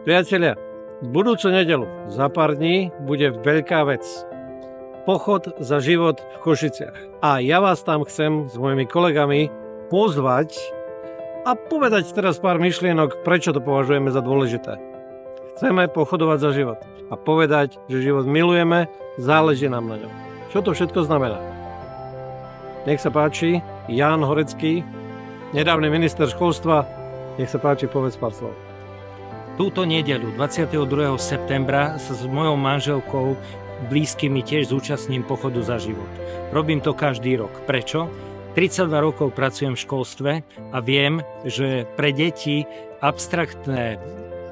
Priatelia, budúcu nedeľu za pár dní bude veľká vec. Pochod za život v Košiciach. A ja vás tam chcem s mojimi kolegami pozvať a povedať teraz pár myšlienok, prečo to považujeme za dôležité. Chceme pochodovať za život a povedať, že život milujeme, záleží nám na ňom. Čo to všetko znamená? Nech sa páči, Ján Horecký, nedávny minister školstva, nech sa páči, povedz pár slov. Túto nedeľu, 22. septembra, sa s mojou manželkou blízkymi tiež zúčastním pochodu za život. Robím to každý rok. Prečo? 32 rokov pracujem v školstve a viem, že pre deti abstraktné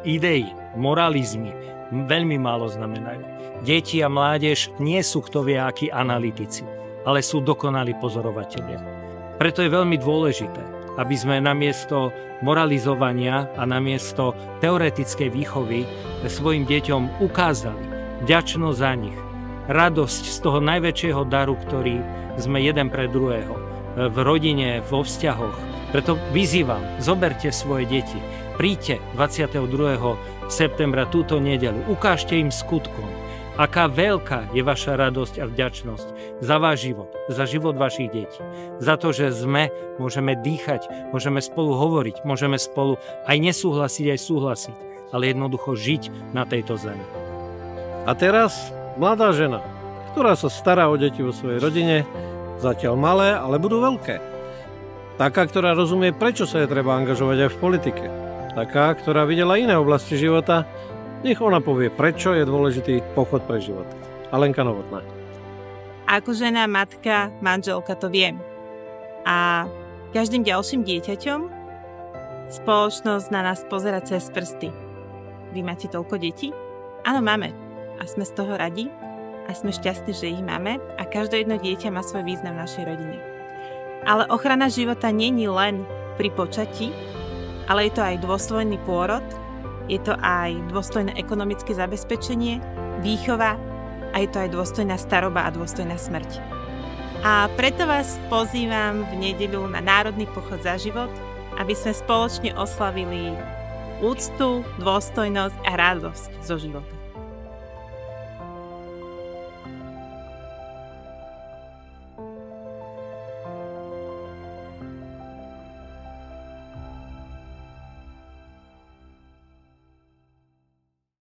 idei, moralizmy veľmi málo znamenajú. Deti a mládež nie sú kto vie akí analytici, ale sú dokonalí pozorovatelia. Preto je veľmi dôležité, aby sme namiesto moralizovania a namiesto teoretickej výchovy svojim deťom ukázali vďačnosť za nich, radosť z toho najväčšieho daru, ktorý sme jeden pre druhého, v rodine, vo vzťahoch. Preto vyzývam, zoberte svoje deti, príďte 22. septembra túto nedeľu, ukážte im skutkom, aká veľká je vaša radosť a vďačnosť za váš život, za život vašich detí. Za to, že môžeme dýchať, môžeme spolu hovoriť, môžeme spolu aj nesúhlasiť, aj súhlasiť, ale jednoducho žiť na tejto zemi. A teraz mladá žena, ktorá sa stará o deti vo svojej rodine, zatiaľ malé, ale budú veľké. Taká, ktorá rozumie, prečo sa je treba angažovať aj v politike. Taká, ktorá videla iné oblasti života, nech ona povie, prečo je dôležitý pochod pre život. Alenka Novotná. Ako žena, matka, manželka to viem. A každým ďalším dieťaťom spoločnosť na nás pozerá cez prsty. Vy máte toľko detí? Áno, máme. A sme z toho radi a sme šťastní, že ich máme a každé jedno dieťa má svoj význam v našej rodine. Ale ochrana života nie je len pri počatí, ale je to aj dôstojný pôrod, je to aj dôstojné ekonomické zabezpečenie, výchova a je to aj dôstojná staroba a dôstojná smrť. A preto vás pozývam v nedeľu na Národný pochod za život, aby sme spoločne oslavili úctu, dôstojnosť a radosť zo života.